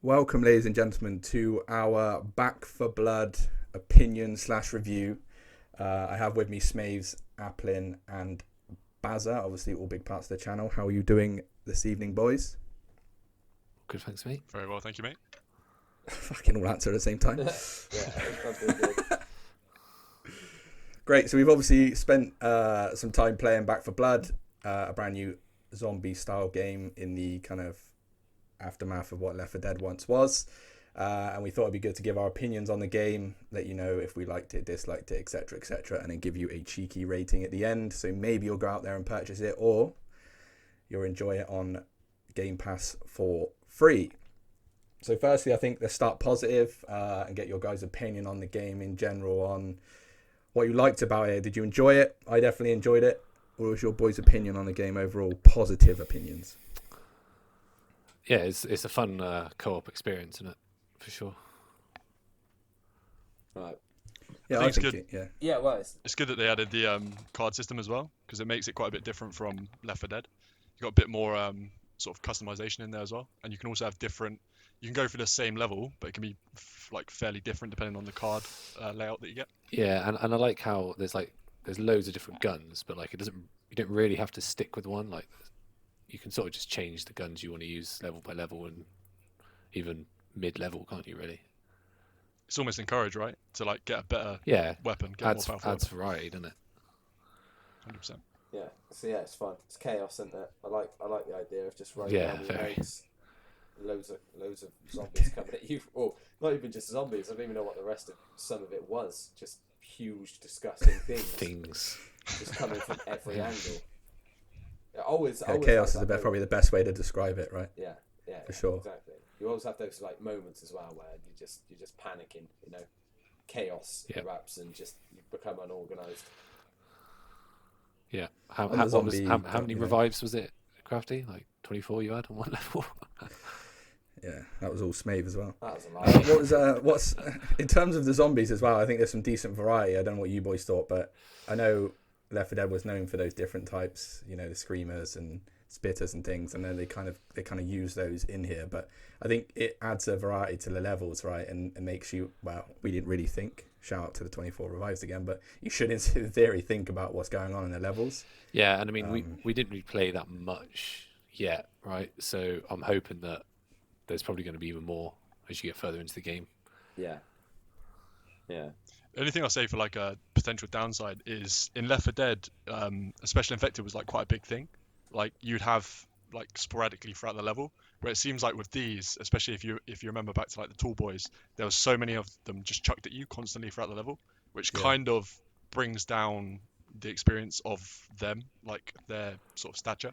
Welcome, ladies and gentlemen, to our Back for Blood opinion/review. I have with me Smaves, Applin, and Bazza, obviously all big parts of the channel. How are you doing this evening, boys? Good, thanks, mate. Very well, thank you, mate. Fucking all answer at the same time. I'm doing good. Great, so we've obviously spent some time playing Back for Blood, a brand new zombie-style game in the kind of aftermath of what Left 4 Dead once was. And we thought it'd be good to give our opinions on the game, let you know if we liked it, disliked it, etc., and then give you a cheeky rating at the end. So maybe you'll go out there and purchase it, or you'll enjoy it on Game Pass for free. So firstly, I think let's start positive and get your guys' opinion on the game in general, on what you liked about it. Did you enjoy it? I definitely enjoyed it. What was your boys' opinion on the game overall? Positive opinions. Yeah, it's a fun co-op experience, isn't it? For sure. Right. Yeah, I I think think it's it, Yeah, well, It's good that they added the card system as well, because it makes it quite a bit different from Left 4 Dead. You've got a bit more sort of customization in there as well, and you can also have different. You can go for the same level, but it can be like fairly different depending on the card layout that you get. Yeah, and I like how there's loads of different guns, but like you don't really have to stick with one. Like you can sort of just change the guns you want to use level by level and even mid-level, can't you? Really? It's almost encouraged, right, to like get a better Yeah, weapon, get adds more powerful. adds variety, doesn't it? 100%. yeah. So yeah, it's fun. It's chaos, isn't it? I like the idea of just running Yeah, down the very. roads, loads of zombies coming at you. Or not even just zombies. I don't even know what the rest of some of it was. Just huge, disgusting things just coming from every angle. Yeah, always chaos like is that probably the moment. best way to describe it, right? Yeah, For sure. exactly. You always have those like moments as well where you're just panicking. You know, chaos Yep. erupts and just you become unorganized. Yeah. And the zombie, How many you know. revives was it, Crafty? Like 24 you had on one level? Yeah, that was all Smave as well. That was a lie. What's in terms of the zombies as well? I think there's some decent variety. I don't know what you boys thought, but I know Left 4 Dead was known for those different types. You know, the screamers and spitters and things, and then they kind of use those in here. But I think it adds a variety to the levels, right, and makes you, well, we didn't really think. Shout out to the 24 revives again, but you should, in theory, think about what's going on in the levels. Yeah, and I mean we didn't really play that much yet, right? So I'm hoping that there's probably going to be even more as you get further into the game. Yeah. The only thing I'll say for like a potential downside is in Left 4 Dead, a special infected was like quite a big thing. Like you'd have like sporadically throughout the level, where it seems like with these, especially if you remember back to like the Tall Boys, there was so many of them just chucked at you constantly throughout the level, which kind of brings down the experience of them, like their sort of stature,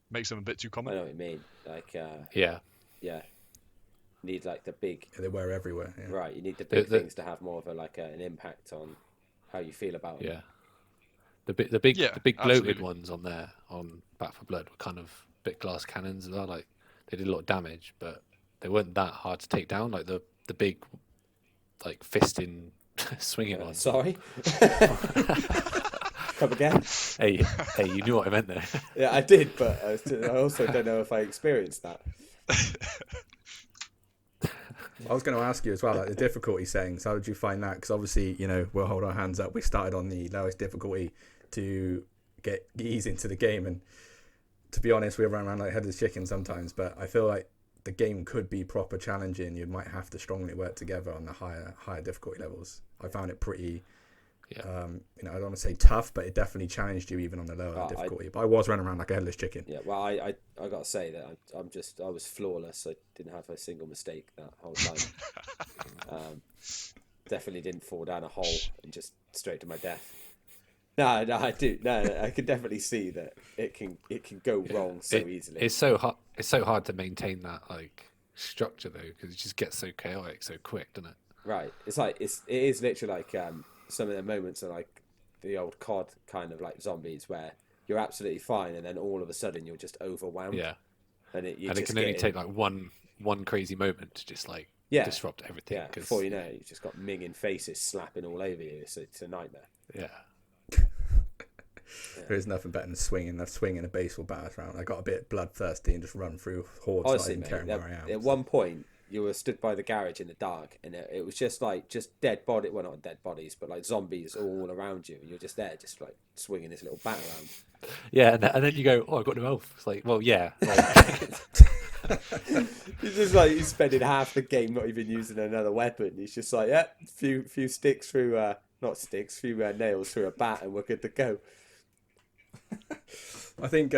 makes them a bit too I common. know what you mean. Like, Yeah. Need like the big Yeah, they were everywhere. Yeah. right. You need the big things to have more of an impact on how you feel about them. Yeah. The big bloated absolutely. ones on there on Back 4 Blood were kind of bit glass cannons as well. Like they did a lot of damage, but they weren't that hard to take down. Like the big like fisting swinging ones. Sorry. Come again? Hey, you knew what I meant there. Yeah, I did, but I also don't know if I experienced that. I was going to ask you as well, like the difficulty settings. How did you find that? Because obviously, you know, we'll hold our hands up. We started on the lowest difficulty to get ease into the game, and to be honest, we run around like headless chicken sometimes. But I feel like the game could be proper challenging. You might have to strongly work together on the higher difficulty levels. I found it pretty. You know, I don't want to say tough, but it definitely challenged you even on the lower difficulty. But I was running around like a headless chicken. Yeah, well, I got to say that I was flawless. I didn't have a single mistake that whole time. Definitely didn't fall down a hole and just straight to my death. No, I do. No, I can definitely see that it can go wrong so easily. It's so hard. It's so hard to maintain that like structure though, because it just gets so chaotic so quick, doesn't it? Right. It's like it is literally like some of the moments are like the old COD kind of like zombies where you're absolutely fine and then all of a sudden you're just overwhelmed. Yeah. And it can only take like one crazy moment to just like disrupt everything. Yeah. Before you know it, you've just got minging faces slapping all over you. It's a nightmare. Yeah. There is nothing better than swinging a baseball bat around. I got a bit bloodthirsty and just run through hordes. Honestly, not even caring mate, where I am. at one point you were stood by the garage in the dark, and it was just dead body. Well, not dead bodies, but like zombies all around you, and you're just there, just like swinging this little bat around. Yeah, and then you go, oh, I got no health. It's like, well, yeah. Like, It's just like he's spending half the game not even using another weapon. He's just like, yeah, few sticks through, not sticks, few nails through a bat, and we're good to go. I think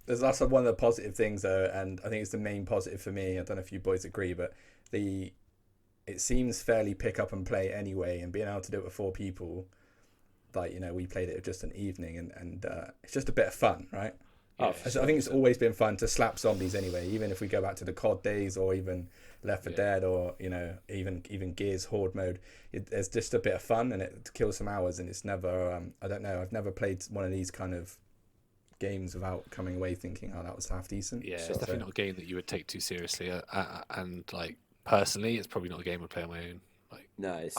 that's one of the positive things, though, and I think it's the main positive for me. I don't know if you boys agree, but it seems fairly pick up and play anyway, and being able to do it with 4 people, like, you know, we played it just an evening, and it's just a bit of fun, right? yeah, I think it's always been fun to slap zombies anyway, even if we go back to the COD days or even Left 4 Dead or, you know, even Gears Horde mode. There's just a bit of fun and it kills some hours, and it's never, I don't know, I've never played one of these kind of games without coming away thinking, oh, that was half decent. yeah, it's definitely not a game that you would take too seriously. And like personally, it's probably not a game I'd play on my own. Like, No, it's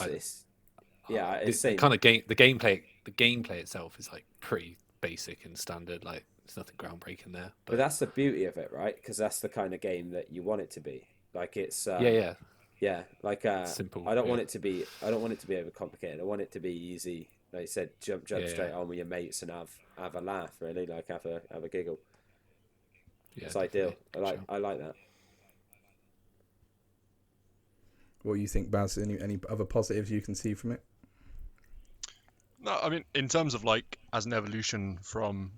the kind of game, the gameplay itself is like pretty basic and standard. Like, there's nothing groundbreaking there. But that's the beauty of it, right? Because that's the kind of game that you want it to be. Like it's yeah. Like Simple. I don't want it to be overcomplicated. I want it to be easy. Like you said, jump straight on with your mates and have a laugh. Really, like have a giggle. Yeah, It's ideal. definitely. I like that. What do you think, Baz? Any other positives you can see from it? No, I mean, in terms of like as an evolution from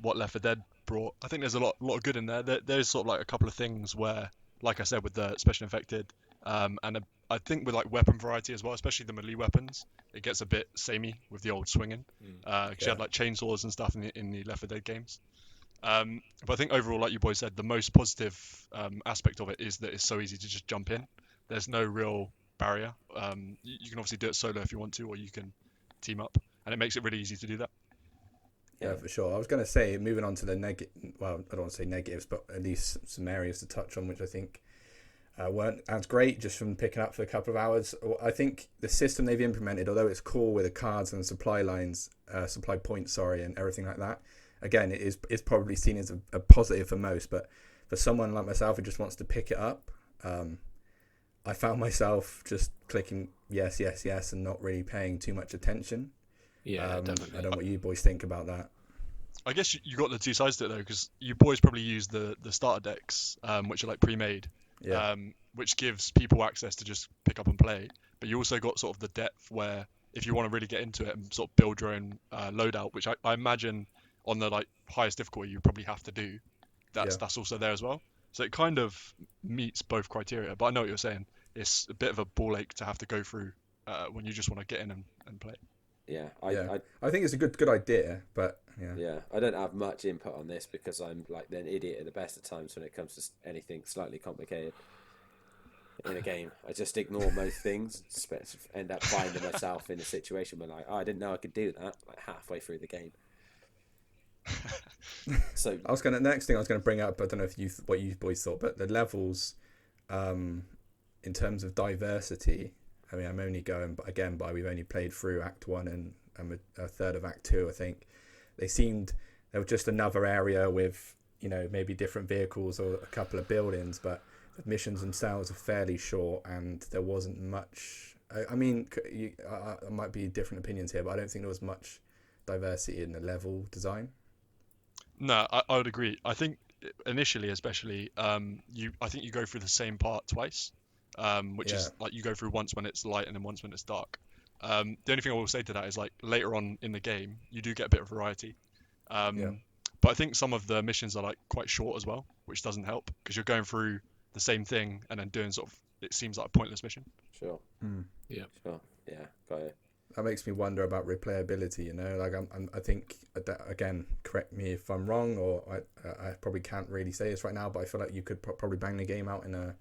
what Left 4 Dead brought, I think there's a lot of good in there. There's sort of like a couple of things where, like I said, with the special infected, I think with like weapon variety as well, especially the melee weapons, it gets a bit samey with the old swinging. Because you had like chainsaws and stuff in the Left 4 Dead games. But I think overall, like you boys said, the most positive aspect of it is that it's so easy to just jump in. There's no real barrier. You can obviously do it solo if you want to, or you can team up, and it makes it really easy to do that. Yeah, for sure. I was going to say, moving on to the well, I don't want to say negatives, but at least some areas to touch on, which I think weren't as great just from picking up for a couple of hours. I think the system they've implemented, although it's cool with the cards and supply lines, supply points, and everything like that, again, it is probably seen as a positive for most, but for someone like myself who just wants to pick it up, I found myself just clicking yes, and not really paying too much attention. Yeah, definitely. I don't know what you boys think about that. I guess you got the two sides to it though, because you boys probably use the starter decks, which are like pre-made, which gives people access to just pick up and play. But you also got sort of the depth where if you want to really get into it and sort of build your own loadout, which I imagine on the like highest difficulty you probably have to do, that's also there as well. So it kind of meets both criteria. But I know what you're saying. It's a bit of a ball ache to have to go through when you just want to get in and play. Yeah, I think it's a good idea, but I don't have much input on this because I'm like an idiot at the best of times when it comes to anything slightly complicated in a game. I just ignore most things, end up finding myself in a situation where like, oh, I didn't know I could do that, like halfway through the game. So next thing I was gonna bring up, I don't know if what you boys thought, but the levels, in terms of diversity. I mean, I'm only going again by we've only played through Act 1 and a third of Act 2. I think there was just another area with, you know, maybe different vehicles or a couple of buildings, but the missions themselves are fairly short and there wasn't much. I mean, I might be different opinions here, but I don't think there was much diversity in the level design. No, I would agree. I think initially, especially, I think you go through the same part twice, which is like you go through once when it's light and then once when it's dark. The only thing I will say to that is like later on in the game, you do get a bit of variety. But I think some of the missions are like quite short as well, which doesn't help because you're going through the same thing and then doing sort of, it seems like a pointless mission. Sure. Yeah. Sure. Yeah. Got it. That makes me wonder about replayability. You know, like I think again, correct me if I'm wrong, or I probably can't really say this right now, but I feel like you could probably bang the game out in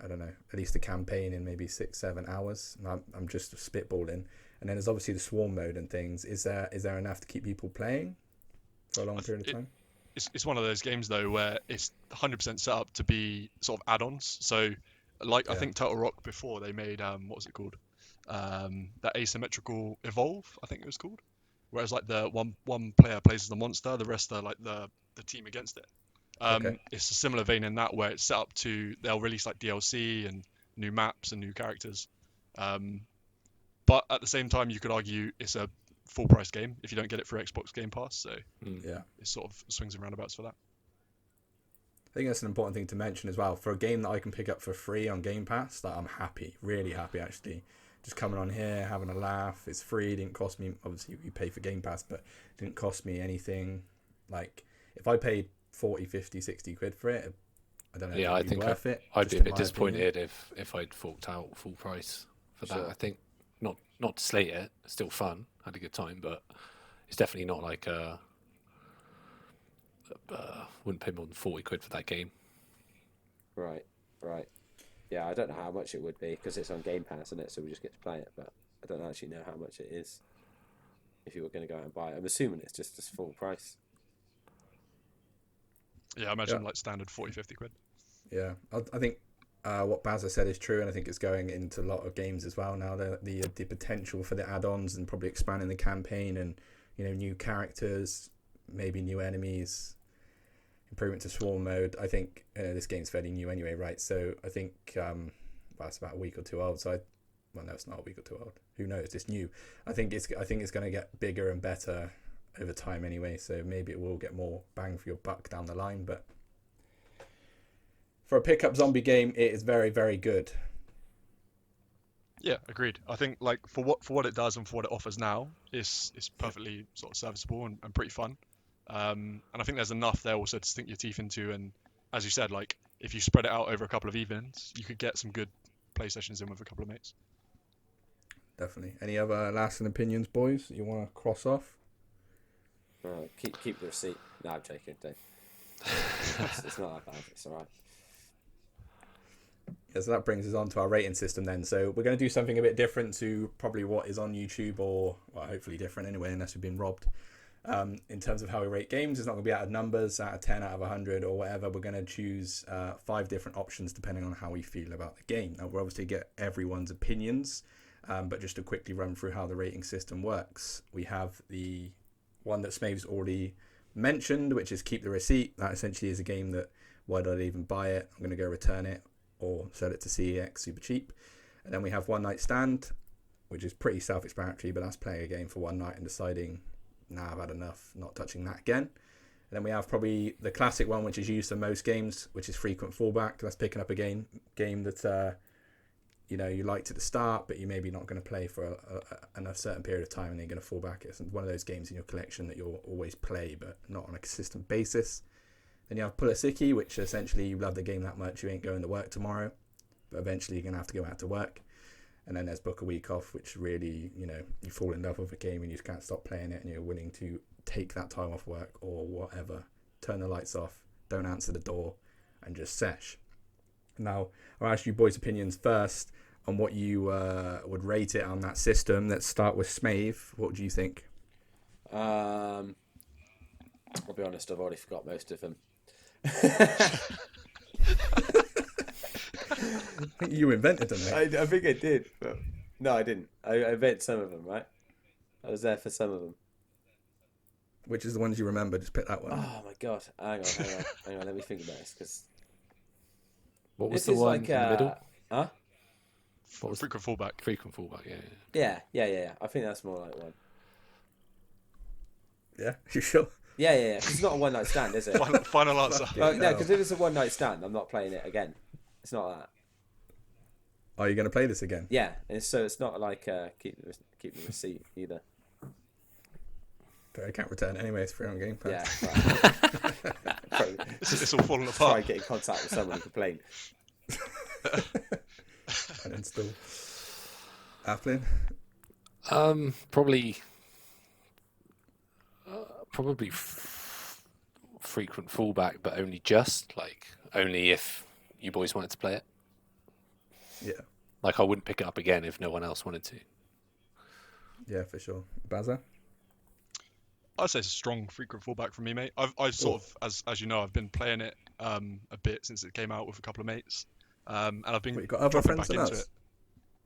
I don't know, at least a campaign in maybe 6-7 hours. I'm just spitballing. And then there's obviously the swarm mode and things. Is there enough to keep people playing for a long period of time? It's one of those games though where it's 100% set up to be sort of add-ons. So like I think Turtle Rock before they made what was it called? That asymmetrical evolve, I think it was called. Whereas like the one player plays as the monster, the rest are like the team against it. It's a similar vein in that, where it's set up to, they'll release like DLC and new maps and new characters. But at the same time, you could argue it's a full price game if you don't get it through Xbox Game Pass. So Yeah, it sort of swings and roundabouts for that. I think that's an important thing to mention as well. For a game that I can pick up for free on Game Pass, that I'm happy, really happy actually. Just coming on here, having a laugh. It's free. It didn't cost me. Obviously, you pay for Game Pass, but it didn't cost me anything. Like, if I paid 40, 50, 60 quid for it, I don't know. Yeah, if I it'd be think worth it. I'd be a bit disappointed if I'd forked out full price for that. Sure. I think not to slate it. It's still fun. I had a good time, but it's definitely not like wouldn't pay more than 40 quid for that game. Right. Yeah, I don't know how much it would be because it's on Game Pass, isn't it? So we just get to play it, but I don't actually know how much it is if you were going to go out and buy it. I'm assuming it's just this full price. Yeah, I imagine like standard 40, 50 quid. Yeah, I think what Bazza said is true, and I think it's going into a lot of games as well now. The potential for the add-ons and probably expanding the campaign and new characters, maybe new enemies, improvement to swarm mode. I think this game's fairly new anyway, right? So I think it's about a week or two old. So no, it's not a week or two old. Who knows? It's new. I think it's going to get bigger and better over time anyway. So maybe it will get more bang for your buck down the line, but. For a pickup zombie game, it is very, very good. Yeah, agreed. I think like for what it does and for what it offers now, it's perfectly sort of serviceable and pretty fun. And I think there's enough there also to sink your teeth into. And as you said, like if you spread it out over a couple of evenings, you could get some good play sessions in with a couple of mates. Definitely. Any other lasting opinions, boys, that you want to cross off? Keep the receipt. No, I'm joking, Dave. It's not that bad. It's all right. Yeah, so that brings us on to our rating system then. So we're going to do something a bit different to probably what is on YouTube, or well, hopefully different anyway, unless we've been robbed. In terms of how we rate games, it's not going to be out of numbers, out of 10, out of 100 or whatever. We're going to choose 5 different options depending on how we feel about the game. Now, we'll obviously get everyone's opinions, but just to quickly run through how the rating system works. We have the one that Smave's already mentioned, which is keep the receipt. That essentially is a game that, why did I even buy it? I'm going to go return it or sell it to CEX super cheap. And then we have one night stand, which is pretty self-explanatory, but that's playing a game for one night and deciding, nah, I've had enough, not touching that again. And then we have probably the classic one, which is used in most games, which is frequent fallback. That's picking up a game that you liked at the start, but you're maybe not going to play for a certain period of time, and then you're going to fall back. It's one of those games in your collection that you'll always play, but not on a consistent basis. Then you have Pull a Sickie, which essentially you love the game that much you ain't going to work tomorrow, but eventually you're going to have to go out to work. And then there's Book a Week Off, which really, you fall in love with a game and you just can't stop playing it, and you're willing to take that time off work or whatever, turn the lights off, don't answer the door, and just sesh. Now, I'll ask you boys' opinions first on what you would rate it on that system. Let's start with Smave. What do you think? I'll be honest, I've already forgot most of them. I think you invented them, mate. I think I did, but no, I didn't. I invented some of them, right? I was there for some of them. Which is the ones you remember? Just pick that one. Oh my god! Hang on. Let me think about this, because What was the one in the middle? Huh? What was Frequent fallback. Frequent fallback, yeah. Yeah. I think that's more like one. Yeah, you sure? Yeah. It's not a one night stand, is it? Final answer. No, because if it's a one night stand, I'm not playing it again. It's not that. Are you going to play this again? Yeah, and so it's not like keep the receipt either. But I can't return it anyway. It's free on Game Pass. Yeah, right. It's all falling Try apart. and get in contact with someone who complain. And install. Afflin? Probably frequent fallback, but only only if you boys wanted to play it. Yeah. Like I wouldn't pick it up again if no one else wanted to. Yeah, for sure. Bazza? I'd say it's a strong frequent fallback from me, mate. I've sort of, as you know, I've been playing it a bit since it came out with a couple of mates, and I've been You've got other dropping friends back than into us? it.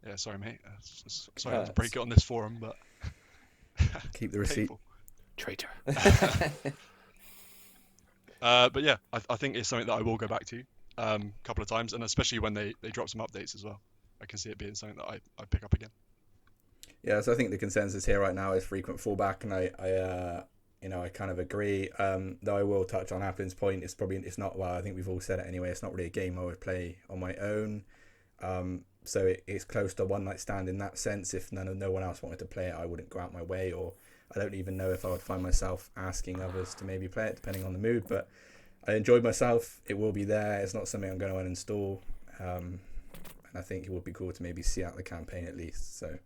Yeah, sorry, mate. Sorry I had to break it on this forum, but Keep the receipt. painful. Traitor. But yeah, I think it's something that I will go back to a couple of times, and especially when they drop some updates as well. I can see it being something that I pick up again. Yeah, so I think the consensus here right now is frequent fallback, and I kind of agree. Though I will touch on Applin's point. It's not, well, I think we've all said it anyway. It's not really a game I would play on my own. So it's close to one night stand in that sense. If no one else wanted to play it, I wouldn't go out my way, or I don't even know if I would find myself asking others to maybe play it, depending on the mood. But I enjoyed myself. It will be there. It's not something I'm going to uninstall. And I think it would be cool to maybe see out the campaign at least. So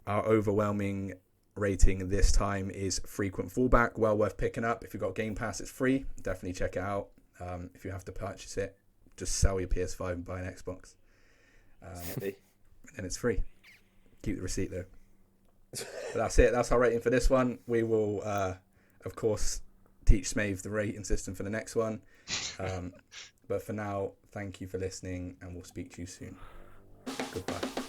our overwhelming rating this time is frequent fallback. Well worth picking up. If you've got Game Pass, it's free. Definitely check it out. If you have to purchase it, just sell your PS5 and buy an Xbox. And it's free. Keep the receipt though. But that's it. That's our rating for this one. We will, of course, teach Smave the rating system for the next one. But for now, thank you for listening, and we'll speak to you soon. Goodbye.